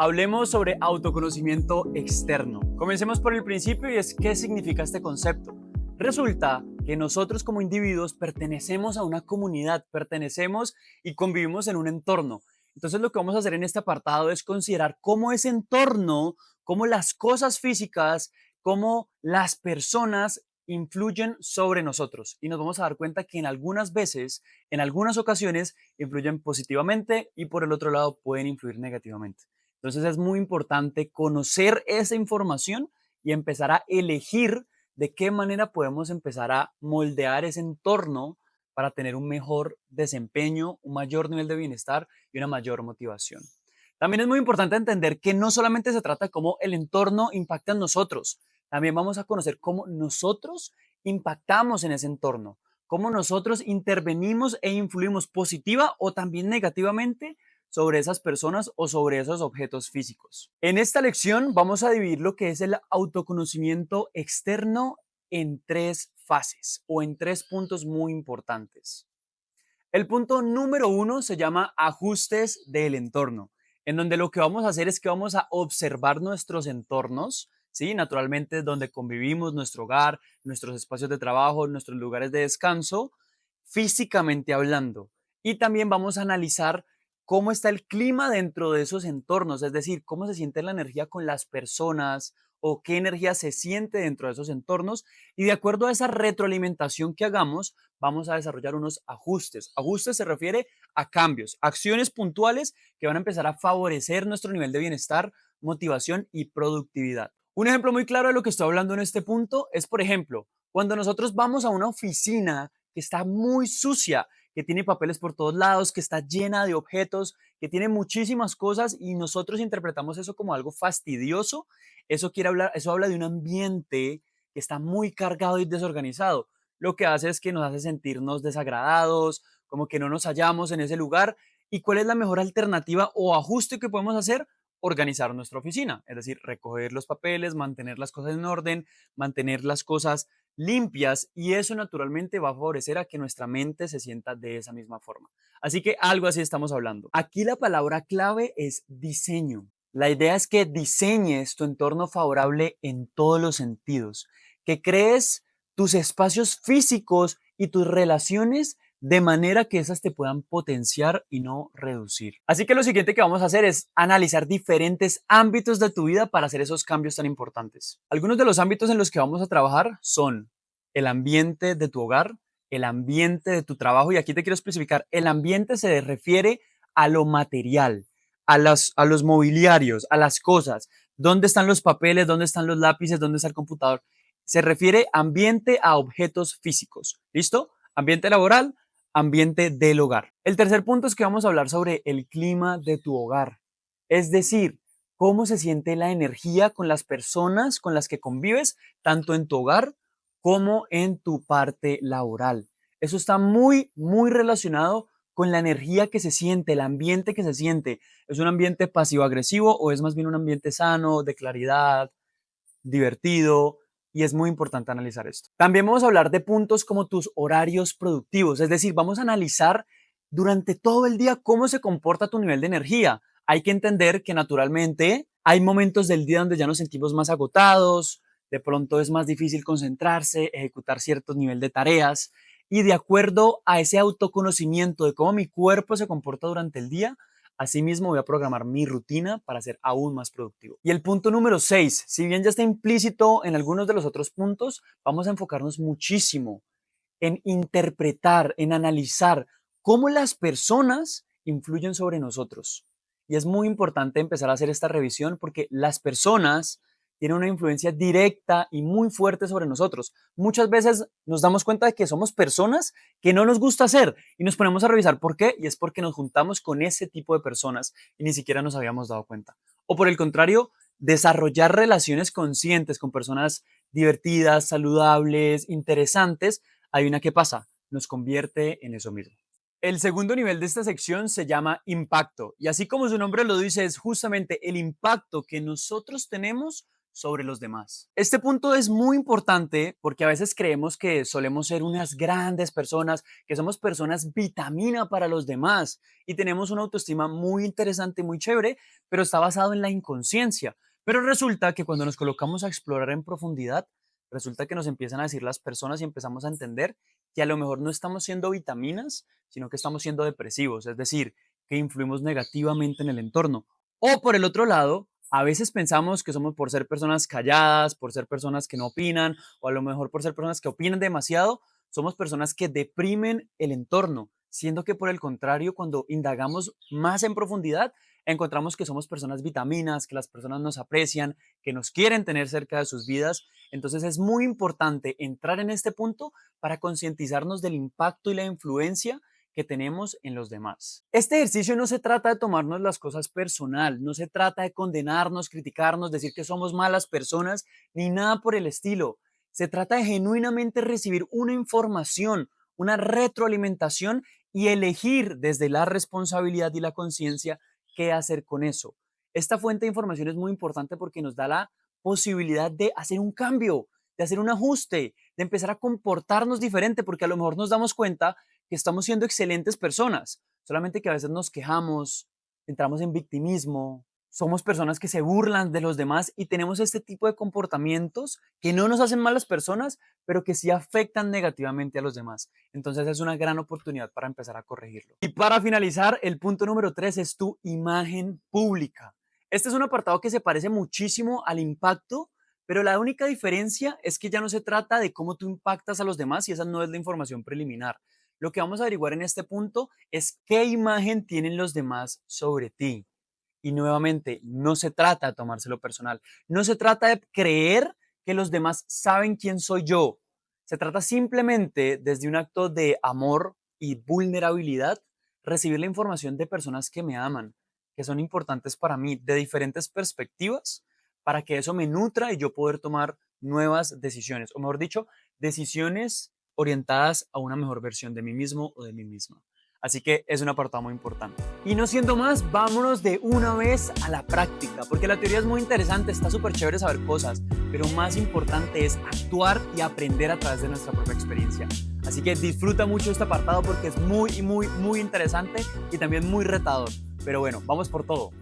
Hablemos sobre autoconocimiento externo. Comencemos por el principio y es ¿qué significa este concepto? Resulta que nosotros como individuos pertenecemos a una comunidad, pertenecemos y convivimos en un entorno. Entonces lo que vamos a hacer en este apartado es considerar cómo ese entorno, cómo las cosas físicas, cómo las personas influyen sobre nosotros. Y nos vamos a dar cuenta que en algunas veces, en algunas ocasiones, influyen positivamente y por el otro lado pueden influir negativamente. Entonces es muy importante conocer esa información y empezar a elegir de qué manera podemos empezar a moldear ese entorno para tener un mejor desempeño, un mayor nivel de bienestar y una mayor motivación. También es muy importante entender que no solamente se trata de cómo el entorno impacta en nosotros, también vamos a conocer cómo nosotros impactamos en ese entorno, cómo nosotros intervenimos e influimos positiva o también negativamente sobre esas personas o sobre esos objetos físicos. En esta lección vamos a dividir lo que es el autoconocimiento externo en tres fases o en tres puntos muy importantes. El punto número uno se llama ajustes del entorno, en donde lo que vamos a hacer es que vamos a observar nuestros entornos, ¿sí? Naturalmente donde convivimos, nuestro hogar, nuestros espacios de trabajo, nuestros lugares de descanso, físicamente hablando. Y también vamos a analizar cómo está el clima dentro de esos entornos, es decir, cómo se siente la energía con las personas o qué energía se siente dentro de esos entornos. Y de acuerdo a esa retroalimentación que hagamos, vamos a desarrollar unos ajustes. Ajustes se refiere a cambios, acciones puntuales que van a empezar a favorecer nuestro nivel de bienestar, motivación y productividad. Un ejemplo muy claro de lo que estoy hablando en este punto es, por ejemplo, cuando nosotros vamos a una oficina que está muy sucia, que tiene papeles por todos lados, que está llena de objetos, que tiene muchísimas cosas y nosotros interpretamos eso como algo fastidioso, eso habla de un ambiente que está muy cargado y desorganizado. Lo que hace es que nos hace sentirnos desagradados, como que no nos hallamos en ese lugar. ¿Y cuál es la mejor alternativa o ajuste que podemos hacer? Organizar nuestra oficina, es decir, recoger los papeles, mantener las cosas en orden, mantener las cosas limpias y eso naturalmente va a favorecer a que nuestra mente se sienta de esa misma forma. Así que algo así estamos hablando. Aquí la palabra clave es diseño. La idea es que diseñes tu entorno favorable en todos los sentidos, que crees tus espacios físicos y tus relaciones de manera que esas te puedan potenciar y no reducir. Así que lo siguiente que vamos a hacer es analizar diferentes ámbitos de tu vida para hacer esos cambios tan importantes. Algunos de los ámbitos en los que vamos a trabajar son el ambiente de tu hogar, el ambiente de tu trabajo, y aquí te quiero especificar, el ambiente se refiere a lo material, a los mobiliarios, a las cosas, dónde están los papeles, dónde están los lápices, dónde está el computador. Se refiere ambiente a objetos físicos. ¿Listo? Ambiente laboral, ambiente del hogar. El tercer punto es que vamos a hablar sobre el clima de tu hogar. Es decir, cómo se siente la energía con las personas con las que convives, tanto en tu hogar como en tu parte laboral. Eso está muy relacionado con la energía que se siente, el ambiente que se siente. ¿Es un ambiente pasivo-agresivo o es más bien un ambiente sano, de claridad, divertido? Y es muy importante analizar esto. También vamos a hablar de puntos como tus horarios productivos, es decir, vamos a analizar durante todo el día cómo se comporta tu nivel de energía. Hay que entender que naturalmente hay momentos del día donde ya nos sentimos más agotados, de pronto es más difícil concentrarse, ejecutar cierto nivel de tareas y de acuerdo a ese autoconocimiento de cómo mi cuerpo se comporta durante el día, asimismo voy a programar mi rutina para ser aún más productivo. Y el punto número 6, si bien ya está implícito en algunos de los otros puntos, vamos a enfocarnos muchísimo en interpretar, en analizar cómo las personas influyen sobre nosotros. Y es muy importante empezar a hacer esta revisión porque las personas tienen una influencia directa y muy fuerte sobre nosotros. Muchas veces nos damos cuenta de que somos personas que no nos gusta hacer y nos ponemos a revisar por qué y es porque nos juntamos con ese tipo de personas y ni siquiera nos habíamos dado cuenta. O por el contrario, desarrollar relaciones conscientes con personas divertidas, saludables, interesantes, hay una que pasa, nos convierte en eso mismo. El segundo nivel de esta sección se llama impacto y así como su nombre lo dice es justamente el impacto que nosotros tenemos sobre los demás. Este punto es muy importante porque a veces creemos que solemos ser unas grandes personas, que somos personas vitamina para los demás y tenemos una autoestima muy interesante, muy chévere, pero está basado en la inconsciencia. Pero resulta que cuando nos colocamos a explorar en profundidad, resulta que nos empiezan a decir las personas y empezamos a entender que a lo mejor no estamos siendo vitaminas, sino que estamos siendo depresivos, es decir, que influimos negativamente en el entorno. O por el otro lado, a veces pensamos que somos por ser personas calladas, por ser personas que no opinan, o a lo mejor por ser personas que opinan demasiado, somos personas que deprimen el entorno, siendo que por el contrario, cuando indagamos más en profundidad, encontramos que somos personas vitaminas, que las personas nos aprecian, que nos quieren tener cerca de sus vidas. Entonces es muy importante entrar en este punto para concientizarnos del impacto y la influencia que tenemos en los demás. Este ejercicio no se trata de tomarnos las cosas personal, no se trata de condenarnos, criticarnos, decir que somos malas personas, ni nada por el estilo. Se trata de genuinamente recibir una información, una retroalimentación y elegir desde la responsabilidad y la conciencia qué hacer con eso. Esta fuente de información es muy importante porque nos da la posibilidad de hacer un cambio, de hacer un ajuste, de empezar a comportarnos diferente, porque a lo mejor nos damos cuenta que estamos siendo excelentes personas, solamente que a veces nos quejamos, entramos en victimismo, somos personas que se burlan de los demás y tenemos este tipo de comportamientos que no nos hacen malas personas, pero que sí afectan negativamente a los demás. Entonces es una gran oportunidad para empezar a corregirlo. Y para finalizar, el punto número 3 es tu imagen pública. Este es un apartado que se parece muchísimo al impacto, pero la única diferencia es que ya no se trata de cómo tú impactas a los demás y esa no es la información preliminar. Lo que vamos a averiguar en este punto es qué imagen tienen los demás sobre ti. Y nuevamente, no se trata de tomárselo personal. No se trata de creer que los demás saben quién soy yo. Se trata simplemente, desde un acto de amor y vulnerabilidad, recibir la información de personas que me aman, que son importantes para mí, de diferentes perspectivas, para que eso me nutra y yo poder tomar nuevas decisiones, o mejor dicho, decisiones orientadas a una mejor versión de mí mismo o de mí misma. Así que es un apartado muy importante. Y no siendo más, vámonos de una vez a la práctica, porque la teoría es muy interesante, está súper chévere saber cosas, pero más importante es actuar y aprender a través de nuestra propia experiencia. Así que disfruta mucho este apartado porque es muy interesante y también muy retador. Pero bueno, vamos por todo.